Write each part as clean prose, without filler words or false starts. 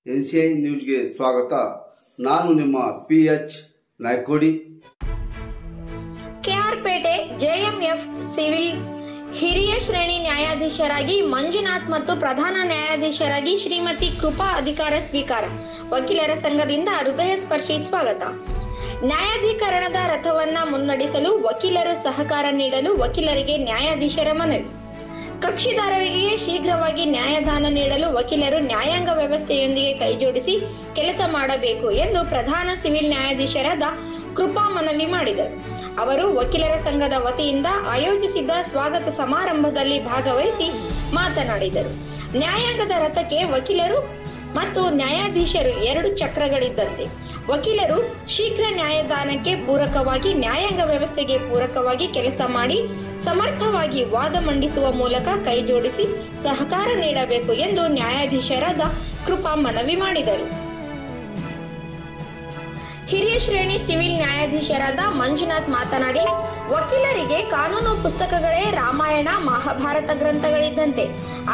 NCI ನ್ಯೂಸ್ಗೆ ಸ್ವಾಗತ. ನಾನು ನಿಮ್ಮ PH Naikodi. KR Pete JMF civil ಹಿರಿಯ ಶ್ರೇಣಿ ನ್ಯಾಯಾಧೀಶರಾಗಿ ಮಂಜುನಾಥ್ ಮತ್ತು ಪ್ರಧಾನ ನ್ಯಾಯಾಧೀಶರಾಗಿ ಶ್ರೀಮತಿ ಕೃಪಾ ಅಧಿಕಾರ ಸ್ವೀಕಾರ. ವಕೀಲರ ಸಂಘದಿಂದ ಹೃದಯ ಸ್ಪರ್ಶಿ ಸ್ವಾಗತ. ನ್ಯಾಯಾಧೀಕರಣದ ರಥವನ್ನ ಮುನ್ನಡೆಸಲು ವಕೀಲರು ಸಹಕಾರ ನೀಡಲು ವಕೀಲರಿಗೆ ನ್ಯಾಯಾಧೀಶರ ಮನವಿ. ಕಕ್ಷಿದಾರರಿಗೆ ಶೀಘ್ರವಾಗಿ ನ್ಯಾಯದಾನ ನೀಡಲು ವಕೀಲರು ನ್ಯಾಯಾಂಗ ವ್ಯವಸ್ಥೆಯೊಂದಿಗೆ ಕೈಜೋಡಿಸಿ ಕೆಲಸ ಮಾಡಬೇಕು ಎಂದು ಪ್ರಧಾನ ಸಿವಿಲ್ ನ್ಯಾಯಾಧೀಶರಾದ ಕೃಪಾ ಮನವಿ ಮಾಡಿದರು. ಅವರು ವಕೀಲರ ಸಂಘದ ವತಿಯಿಂದ ಆಯೋಜಿಸಿದ್ದ ಸ್ವಾಗತ ಸಮಾರಂಭದಲ್ಲಿ ಭಾಗವಹಿಸಿ ಮಾತನಾಡಿದರು. ನ್ಯಾಯಾಂಗದ ರಥಕ್ಕೆ ವಕೀಲರು ಮತ್ತು ನ್ಯಾಯಾಧೀಶರು 2 ಚಕ್ರಗಳಿದ್ದಂತೆ ವಕೀಲರು ಶೀಘ್ರ ನ್ಯಾಯದಾನಕ್ಕೆ ಪೂರಕವಾಗಿ ನ್ಯಾಯಾಂಗ ವ್ಯವಸ್ಥೆಗೆ ಪೂರಕವಾಗಿ ಕೆಲಸ ಮಾಡಿ ಸಮರ್ಥವಾಗಿ ವಾದ ಮಂಡಿಸುವ ಮೂಲಕ ಕೈಜೋಡಿಸಿ ಸಹಕಾರ ನೀಡಬೇಕು ಎಂದು ನ್ಯಾಯಾಧೀಶರಾದ ಕೃಪಾ ಮನವಿ ಮಾಡಿದರು. ಹಿರಿಯ ಶ್ರೇಣಿ ಸಿವಿಲ್ ನ್ಯಾಯಾಧೀಶರಾದ ಮಂಜುನಾಥ್ ಮಾತನಾಡಿ, ವಕೀಲರಿಗೆ ಕಾನೂನು ಪುಸ್ತಕಗಳೇ ರಾಮಾಯಣ ಮಹಾಭಾರತ ಗ್ರಂಥಗಳಿದ್ದಂತೆ.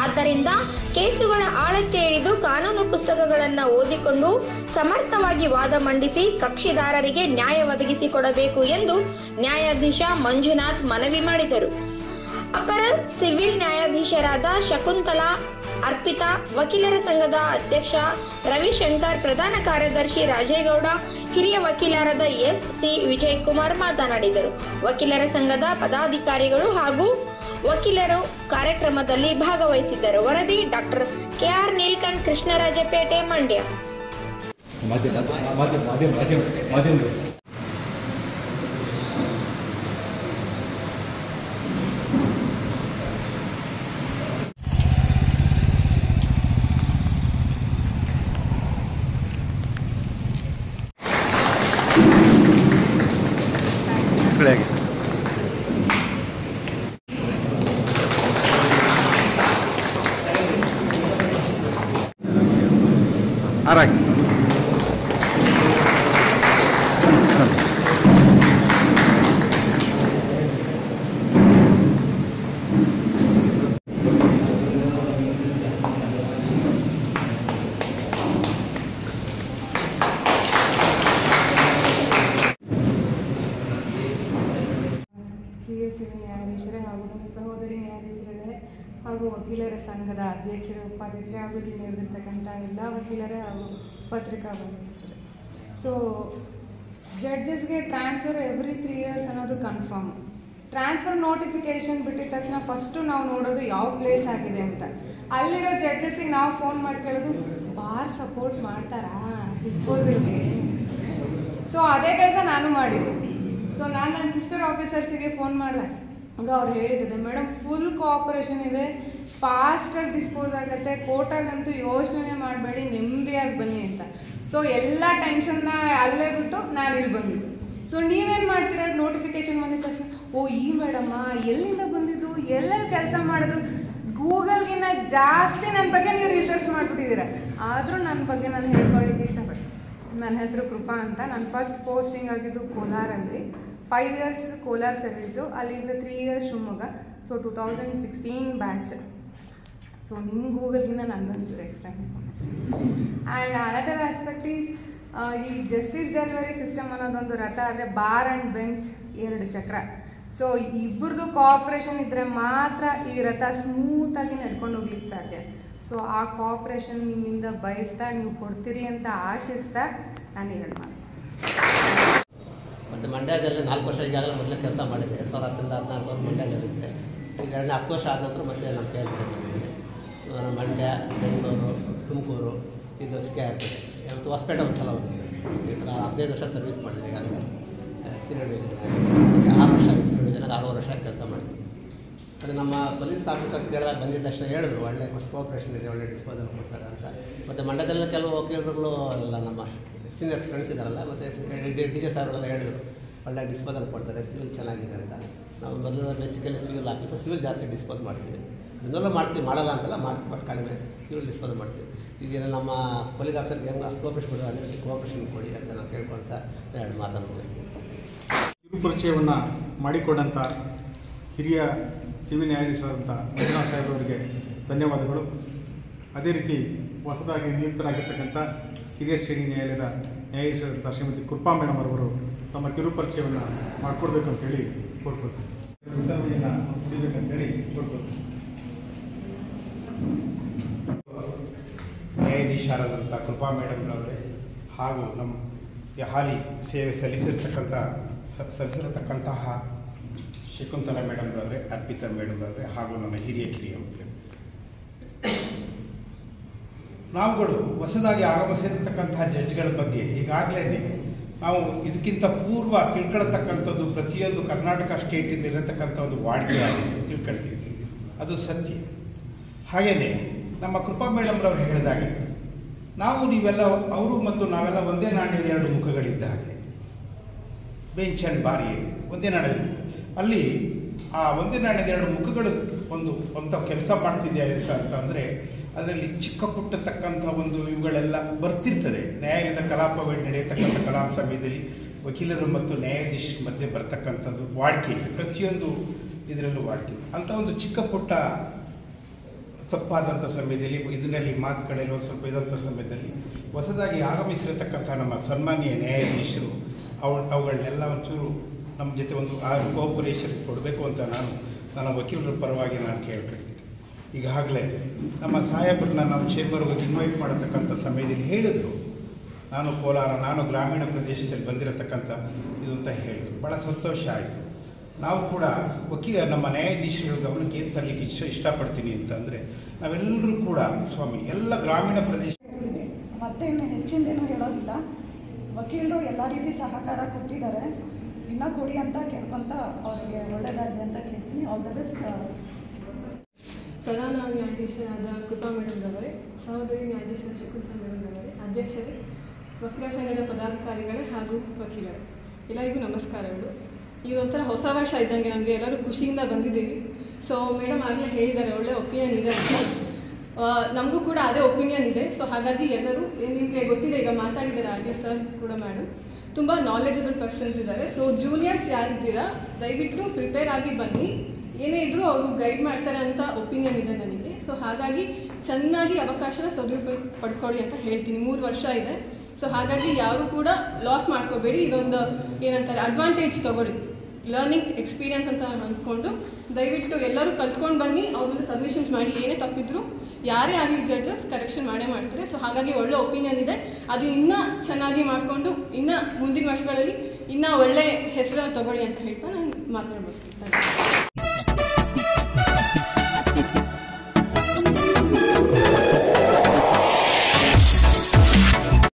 ಆದ್ದರಿಂದ ಕೇಸುಗಳ ಆಳಕ್ಕೆ ಇಳಿದು ಕಾನೂನು ಪುಸ್ತಕಗಳನ್ನು ಓದಿಕೊಂಡು ಸಮರ್ಥವಾಗಿ ವಾದ ಮಂಡಿಸಿ ಕಕ್ಷಿದಾರರಿಗೆ ನ್ಯಾಯ ಒದಗಿಸಿಕೊಡಬೇಕು ಎಂದು ನ್ಯಾಯಾಧೀಶ ಮಂಜುನಾಥ್ ಮನವಿ ಮಾಡಿದರು. ಅಪರ ಸಿವಿಲ್ ನ್ಯಾಯಾಧೀಶರಾದ ಶಕುಂತಲಾ, ಅರ್ಪಿತಾ, ವಕೀಲರ ಸಂಘದ ಅಧ್ಯಕ್ಷ ರವಿಶಂಕರ್, ಪ್ರಧಾನ ಕಾರ್ಯದರ್ಶಿ ರಾಜೇಗೌಡ, ಹಿರಿಯ ವಕೀಲರಾದ SC ವಿಜಯಕುಮಾರ್ ಮಾತನಾಡಿದರು. ವಕೀಲರ ಸಂಘದ ಪದಾಧಿಕಾರಿಗಳು ಹಾಗೂ ವಕೀಲರು ಕಾರ್ಯಕ್ರಮದಲ್ಲಿ ಭಾಗವಹಿಸಿದ್ದರು. ವರದಿ ಡಾಕ್ಟರ್ KR ನೀಲ್ಕಂಠ್, ಕೃಷ್ಣರಾಜಪೇಟೆ, ಮಂಡ್ಯ. ನ್ಯಾಯಾಧೀಶರೇ ಹಾಗೂ ಸಹೋದರಿ ನ್ಯಾಯಾಧೀಶರೇ ಹಾಗೂ ವಕೀಲರ ಸಂಘದ ಅಧ್ಯಕ್ಷರು, ಉಪಾಧ್ಯಕ್ಷರು ಹಾಗೂ ಇಲ್ಲಿ ನಡೆದಿರ್ತಕ್ಕಂಥ ಎಲ್ಲ ವಕೀಲರೇ ಹಾಗೂ ಪತ್ರಿಕಾ ಬಂದಿರ್ತಾರೆ. ಸೊ ಜಡ್ಜಸ್ಗೆ ಟ್ರಾನ್ಸ್ಫರ್ ಎವ್ರಿ 3 years ಅನ್ನೋದು ಕನ್ಫರ್ಮ್. ಟ್ರಾನ್ಸ್ಫರ್ ನೋಟಿಫಿಕೇಶನ್ ಬಿಟ್ಟಿದ ತಕ್ಷಣ ಫಸ್ಟು ನಾವು ನೋಡೋದು ಯಾವ ಪ್ಲೇಸ್ ಆಗಿದೆ ಅಂತ. ಅಲ್ಲಿರೋ ಜಡ್ಜಸ್ಸಿಗೆ ನಾವು ಫೋನ್ ಮಾಡಿ ಕೇಳೋದು, ಬಾರ್ ಸಪೋರ್ಟ್ ಮಾಡ್ತಾರಾ ಡಿಸ್ಪೋಸಲ್ಗೆ? ಸೊ ಅದೇ ಕೆಲಸ ನಾನು ಮಾಡಿದ್ದು. ಸೊ ನಾನು ನನ್ನ ಸಿಸ್ಟರ್ ಆಫೀಸರ್ಸಿಗೆ ಫೋನ್ ಮಾಡಿದೆ. ಆಗ ಅವ್ರು ಹೇಳಿದ್ದೆ, ಮೇಡಮ್ ಫುಲ್ ಕೋಆಪರೇಷನ್ ಇದೆ, ಫಾಸ್ಟಾಗಿ ಡಿಸ್ಪೋಸ್ ಆಗುತ್ತೆ, ಕೋರ್ಟಾಗಂತೂ ಯೋಚನೆ ಮಾಡಬೇಡಿ, ನೆಮ್ಮದಿಯಾಗಿ ಬನ್ನಿ ಅಂತ. ಸೊ ಎಲ್ಲ ಟೆನ್ಷನ್ನ ಅಲ್ಲೇ ಬಿಟ್ಟು ನಾನು ಇಲ್ಲಿ ಬಂದಿದ್ದೆ. ಸೊ ನೀವೇನು ಮಾಡ್ತೀರಾ? ನೋಟಿಫಿಕೇಶನ್ ಬಂದಿದ ತಕ್ಷಣ, ಓ ಈ ಮೇಡಮ್ಮ ಎಲ್ಲಿಂದ ಬಂದಿದ್ದು, ಎಲ್ಲೆಲ್ಲಿ ಕೆಲಸ ಮಾಡಿದ್ರು, ಗೂಗಲ್ಗಿನ್ನ ಜಾಸ್ತಿ ನನ್ನ ಬಗ್ಗೆ ನೀವು ರಿಸರ್ಚ್ ಮಾಡಿಬಿಟ್ಟಿದ್ದೀರ. ಆದರೂ ನನ್ನ ಬಗ್ಗೆ ನಾನು ಹೇಳ್ಕೊಳ್ಳಿಕ್ಕೆ ಇಷ್ಟಪಡ್ತೀನಿ. ನನ್ನ ಹೆಸರು ಕೃಪಾ ಅಂತ. ನಾನು ಫಸ್ಟ್ ಪೋಸ್ಟಿಂಗ್ ಆಗಿದ್ದು ಕೋಲಾರಲ್ಲಿ, 5 years ಕೋಲಾರ ಸರ್ವೀಸು, ಅಲ್ಲಿಂದ 3 years Shivamogga. So 2016 batch. So ನಿಮ್ಮ ಗೂಗಲ್ಗಿನ್ನ ನನಗೊಂಚೂರು extra information. And another aspect is, ಈ ಜಸ್ಟಿಸ್ ಡೆಲಿವರಿ ಸಿಸ್ಟಮ್ ಅನ್ನೋದೊಂದು ರಥ ಆದರೆ ಬಾರ್ ಆ್ಯಂಡ್ ಬೆಂಚ್ 2 ಚಕ್ರ. ಸೊ ಇಬ್ಬರದು ಕೋಆಪ್ರೇಷನ್ ಇದ್ದರೆ ಮಾತ್ರ ಈ ರಥ ಸ್ಮೂತಾಗಿ ನಡ್ಕೊಂಡು ಹೋಗ್ಲಿಕ್ಕೆ ಸಾಧ್ಯ. ಸೊ ಆ ಕೋಆಪ್ರೇಷನ್ ನಿಮ್ಮಿಂದ ಬಯಸ್ತಾ ನೀವು ಕೊಡ್ತೀರಿ ಅಂತ ಆಶಿಸ್ತಾ ನಾನು ಎರಡು ಮಾತು. ಮತ್ತು ಮಂಡ್ಯದಲ್ಲಿ 4 ವರ್ಷ ಈಗಾಗಲೇ ಮೊದಲೇ ಕೆಲಸ ಮಾಡಿದ್ದೆ. 2010ರಿಂದ 2014 ಮಂಡ್ಯದಲ್ಲಿದ್ದೆ. ಈಗ 10 ವರ್ಷ ಆದ ನಂತರ ಮತ್ತೆ ನಮ್ಮ KRPೇಟೆ ಬಂದಿದ್ದೀನಿ. ನಾನು ಮಂಡ್ಯ, ಬೆಂಗಳೂರು, ತುಮಕೂರು, ಇದು ವರ್ಷಕ್ಕೆ ಆಗ್ತದೆ. ಇವತ್ತು ಹೊಸಪೇಟೆ ಒಂದು ಸಲ ಹೋಗಿದ್ದೆ. ಈ ಥರ 15 ವರ್ಷ ಸರ್ವಿಸ್ ಮಾಡಿದ್ದೀನಿ ಈಗಾಗಲೇ. ಸೀನಿಯರ್ ಡಿವಿಷನ್ 6 ವರ್ಷ, ಸೀನಿಯರ್ ಡಿವಿಷನ್ಗೆ 6 ವರ್ಷ ಕೆಲಸ ಮಾಡಿದ್ದೀನಿ. ಅದು ನಮ್ಮ ಪೊಲೀಸ್ ಆಫೀಸರ್ ಕೇಳಿದಾಗ ಬಂದಿದ್ದ ತಕ್ಷಣ ಹೇಳಿದ್ರು, ಒಳ್ಳೆ ಕೋಆಪ್ರೇಷನ್ ಇದೆ, ಒಳ್ಳೆ ಡಿಸ್ಪೋಸಲ್ ಕೊಡ್ತಾರೆ ಅಂತ. ಮತ್ತು ಮಂಡ್ಯದಲ್ಲಿ ಕೆಲವು ವಕೀಲರುಗಳು ಎಲ್ಲ ನಮ್ಮ ಸೀನಿಯರ್ಸ್ ಕಳಿಸಿದಾರಲ್ಲ, ಮತ್ತು DJ ಸಾರ್ಗಳೆಲ್ಲ ಹೇಳಿದರು, ಒಳ್ಳೆ ಡಿಸ್ಪೋಸಲ್ ಕೊಡ್ತಾರೆ, ಸಿವಿಲ್ ಚೆನ್ನಾಗಿದೆ ಅಂತ. ನಾವು ಮೊದಲು ಬೇಸಿಕಲಿ ಸಿವಿಲ್ ಆಫೀಸರ್, ಸಿವಿಲ್ ಜಾಸ್ತಿ ಡಿಸ್ಪೋಸ್ ಮಾಡ್ತೀವಿ. ಇನ್ನೆಲ್ಲ ಮಾಡ್ತೀವಿ, ಮಾಡಲ್ಲ ಅಂತಲ್ಲ, ಮಾಡ್ತೀವಿ, ಬಟ್ ಕಡಿಮೆ ಸಿವಿಲ್ ಡಿಸ್ಪೋಸ್ ಮಾಡ್ತೀವಿ. ಈಗ ನಮ್ಮ ಪೊಲೀಸ್ ಆಫೀಸರ್ಗೆ ಹೆಂಗೆ ಕೋಆಪ್ರೇಷನ್ ಕೊಡೋದು, ಅದೇ ಕೋಆಪ್ರೇಷನ್ ಕೊಡಿ ಅಂತ ನಾವು ಕೇಳ್ಕೊಳ್ತಾ 2 ಮಾತನ್ನು ಮುಗಿಸ್ತೀವಿ. ಕಿರು ಪರಿಚಯವನ್ನು ಮಾಡಿಕೊಂಡಂಥ ಹಿರಿಯ ಸಿವಿಲ್ ನ್ಯಾಯಾಧೀಶರಾದಂಥ ಮಂಜುನಾಥ್ ಸಾಹೇಬ್ರವರಿಗೆ ಧನ್ಯವಾದಗಳು. ಅದೇ ರೀತಿ ಹೊಸದಾಗಿ ನಿಯುಕ್ತರಾಗಿರ್ತಕ್ಕಂಥ ಹಿರಿಯ ಶ್ರೇಣಿ ನ್ಯಾಯಾಲಯದ ನ್ಯಾಯಾಧೀಶರಾದಂಥ ಶ್ರೀಮತಿ ಕೃಪಾ ಮೇಡಮ್ ಅವರು ತಮ್ಮ ಕಿರುಪರಿಚಯವನ್ನು ಮಾಡಿಕೊಡ್ಬೇಕು ಅಂತೇಳಿ ಕೋರ್ಕೊಳ್ತೀನಿ. ವಿತರಣೆಯನ್ನು ಕುಡಿಬೇಕಂತೇಳಿ ಕೋರ್ಕೊಳ್ತೀನಿ. ನ್ಯಾಯಾಧೀಶರಾದಂಥ ಕೃಪಾ ಮೇಡಮ್ನವರೇ ಹಾಗೂ ನಮ್ಮ ಹಾಲಿ ಸೇವೆ ಸಲ್ಲಿಸಿರತಕ್ಕಂತಹ ಶಕುಂತಲಾ ಮೇಡಮ್ರವರೇ, ಅರ್ಪಿತಾ ಮೇಡಮ್ರವರೇ ಹಾಗೂ ನನ್ನ ಹಿರಿಯ ವಕೀಲರು, ನಾವುಗಳು ಹೊಸದಾಗಿ ಆಗಮಿಸಿರತಕ್ಕಂತಹ ಜಡ್ಜ್ಗಳ ಬಗ್ಗೆ ಈಗಾಗಲೇ ನಾವು ಇದಕ್ಕಿಂತ ಪೂರ್ವ ತಿಳ್ಕೊಳ್ತಕ್ಕಂಥದ್ದು ಪ್ರತಿಯೊಂದು ಕರ್ನಾಟಕ ಸ್ಟೇಟಿಂದ ಇರತಕ್ಕಂಥ ಒಂದು ವಾಡಿಕೆಯಾಗಿದೆ, ತಿಳ್ಕೊಳ್ತೀವಿ, ಅದು ಸತ್ಯ. ಹಾಗೆಯೇ ನಮ್ಮ ಕೃಪಾ ಮೇಡಮ್ರವ್ರು ಹೇಳಿದಾಗೆ ನೀವೆಲ್ಲ ಅವರು ಮತ್ತು ನಾವೆಲ್ಲ ಒಂದೇ ನಾಣ್ಯದ ಎರಡು ಮುಖಗಳಿದ್ದ ಹಾಗೆ. ಬೆಂಚ್ ಆ್ಯಂಡ್ ಬಾರಿ ಒಂದೇ ನಾಣ್ಯದ ಅಲ್ಲಿ ಆ ಒಂದೇ ನಾಣ್ಯದ ಎರಡು ಮುಖಗಳು ಒಂದು ಕೆಲಸ ಮಾಡ್ತಿದ್ಯಾ ಅಂತಂದರೆ ಅದರಲ್ಲಿ ಚಿಕ್ಕ ಪುಟ್ಟತಕ್ಕಂಥ ಒಂದು ಇವುಗಳೆಲ್ಲ ಬರ್ತಿರ್ತದೆ. ನ್ಯಾಯಾಲಯದ ಕಲಾಪ ನಡೆಯತಕ್ಕಂಥ ಕಲಾಪ ಸಮಯದಲ್ಲಿ ವಕೀಲರು ಮತ್ತು ನ್ಯಾಯಾಧೀಶರ ಮಧ್ಯೆ ಬರ್ತಕ್ಕಂಥದ್ದು ವಾಡಿಕೆ ಇದೆ, ಪ್ರತಿಯೊಂದು ಇದರಲ್ಲೂ ವಾಡಿಕೆ ಇದೆ. ಅಂಥ ಒಂದು ಚಿಕ್ಕ ಪುಟ್ಟ ತಪ್ಪಾದಂಥ ಸಮಯದಲ್ಲಿ ಇದರಲ್ಲಿ ಮಾತುಗಳೆಲ್ಲ ಒಂದು ಸ್ವಲ್ಪ ಇದಂಥ ಸಮಯದಲ್ಲಿ ಹೊಸದಾಗಿ ಆಗಮಿಸಿರತಕ್ಕಂಥ ನಮ್ಮ ಸನ್ಮಾನ್ಯ ನ್ಯಾಯಾಧೀಶರು ಅವುಗಳನ್ನೆಲ್ಲ ಒಂಚೂರು ನಮ್ಮ ಜೊತೆ ಒಂದು ಕೋಆಪರೇಷನ್ ಕೊಡಬೇಕು ಅಂತ ನನ್ನ ವಕೀಲರ ಪರವಾಗಿ ನಾನು ಕೇಳ್ಕೊಳ್ತೀನಿ. ಈಗಾಗಲೇ ನಮ್ಮ ಸಾಹೇಬ್ರನ್ನ ನಾವು ಚೇಂಬರ್ಗೆ ಇನ್ವೈಟ್ ಮಾಡತಕ್ಕಂಥ ಸಮಯದಲ್ಲಿ ಹೇಳಿದರು, ನಾನು ಗ್ರಾಮೀಣ ಪ್ರದೇಶದಲ್ಲಿ ಬಂದಿರತಕ್ಕಂಥ ಇದು ಅಂತ ಹೇಳಿದರು. ಭಾಳ ಸಂತೋಷ ಆಯಿತು. ನಾವು ಕೂಡ ನಮ್ಮ ನ್ಯಾಯಾಧೀಶರ ಗಮನಕ್ಕೆ ಏನು ತರಲಿಕ್ಕೆ ಇಷ್ಟಪಡ್ತೀನಿ ಅಂತಂದರೆ ನಾವೆಲ್ಲರೂ ಕೂಡ ಸ್ವಾಮಿ ಎಲ್ಲ ಗ್ರಾಮೀಣ ಪ್ರದೇಶ ಮತ್ತೆ ಇನ್ನು ಹೆಚ್ಚಿಂದೇನು ಹೇಳೋದಿಲ್ಲ. ವಕೀಲರು ಎಲ್ಲ ರೀತಿ ಸಹಕಾರ ಕೊಟ್ಟಿದ್ದಾರೆ, ಇನ್ನೂ ಕೊಡಿ ಅಂತ ಕೇಳ್ಕೊತ ಅವರಿಗೆ ಒಳ್ಳೆಯದಾಗಲಿ ಅಂತ ಕೇಳ್ತೀನಿ. All the best. ಪ್ರಧಾನ ನ್ಯಾಯಾಧೀಶರಾದ ಕೃಪಾ ಮೇಡಮ್ರವರೇ, ಸಹೋದರಿ ನ್ಯಾಯಾಧೀಶರ ಶಕುಂತಲಾ ಮೇಡಮ್ರವರೇ, ಅಧ್ಯಕ್ಷರೇ, ವಕೀಲರ ಸಂಘದ ಪದಾಧಿಕಾರಿಗಳೇ ಹಾಗೂ ವಕೀಲರೇ, ಎಲ್ಲರಿಗೂ ನಮಸ್ಕಾರಗಳು. ಈ ಒಂಥರ ಹೊಸ ವರ್ಷ ಇದ್ದಂಗೆ ನಮಗೆ ಎಲ್ಲರೂ ಖುಷಿಯಿಂದ ಬಂದಿದ್ದೀವಿ. ಸೊ ಮೇಡಮ್ ಆಗಲೇ ಹೇಳಿದ್ದಾರೆ ಒಳ್ಳೆ ಒಪಿನಿಯನ್ ಇದೆ ಅಂತ, ನಮಗೂ ಕೂಡ ಅದೇ ಒಪಿನಿಯನ್ ಇದೆ. ಸೊ ಹಾಗಾಗಿ ಎಲ್ಲರೂ ನಿಮಗೆ ಗೊತ್ತಿದೆ, ಈಗ ಮಾತಾಡಿದ್ದಾರೆ ಆಗಲೇ ಸರ್ ಕೂಡ ಮೇಡಮ್, ತುಂಬ ನಾಲೆಜಬಲ್ ಪರ್ಸನ್ಸ್ ಇದ್ದಾರೆ. ಸೊ ಜೂನಿಯರ್ಸ್ ಯಾರಿದ್ದೀರಾ ದಯವಿಟ್ಟು ಪ್ರಿಪೇರ್ ಆಗಿ ಬನ್ನಿ, ಏನೇ ಇದ್ರೂ ಅವರು ಗೈಡ್ ಮಾಡ್ತಾರೆ ಅಂತ ಒಪಿನಿಯನ್ ಇದೆ ನನಗೆ. ಸೊ ಹಾಗಾಗಿ ಚೆನ್ನಾಗಿ ಅವಕಾಶನ ಸದುಪಯೋಗ ಪಡ್ಕೊಳ್ಳಿ ಅಂತ ಹೇಳ್ತೀನಿ. 3 ವರ್ಷ ಇದೆ. ಸೊ ಹಾಗಾಗಿ ಯಾರು ಕೂಡ ಲಾಸ್ ಮಾಡ್ಕೋಬೇಡಿ, ಇದೊಂದು ಏನಂತಾರೆ ಅಡ್ವಾಂಟೇಜ್ ತೊಗೊಳ್ಳಿ, ಲರ್ನಿಂಗ್ ಎಕ್ಸ್ಪೀರಿಯನ್ಸ್ ಅಂತ ಅಂದ್ಕೊಂಡು ದಯವಿಟ್ಟು ಎಲ್ಲರೂ ಕಲ್ತ್ಕೊಂಡು ಬನ್ನಿ. ಅವ್ರನ್ನ ಸಬ್ಮಿಷನ್ಸ್ ಮಾಡಿ, ಏನೇ ತಪ್ಪಿದ್ರು ಯಾರೇ ಆಗಲಿ ಜಡ್ಜಸ್ ಕರೆಕ್ಷನ್ ಮಾಡ್ತಾರೆ. ಸೊ ಹಾಗಾಗಿ ಒಳ್ಳೆ ಒಪಿನಿಯನ್ ಇದೆ, ಅದು ಇನ್ನೂ ಚೆನ್ನಾಗಿ ಮಾಡಿಕೊಂಡು ಇನ್ನೂ ಮುಂದಿನ ವರ್ಷಗಳಲ್ಲಿ ಇನ್ನೂ ಒಳ್ಳೆ ಹೆಸರನ್ನು ತಗೊಳ್ಳಿ ಅಂತ ಹೇಳ್ತಾ ನಾನು ಮಾತನಾಡ್ಬೋದು.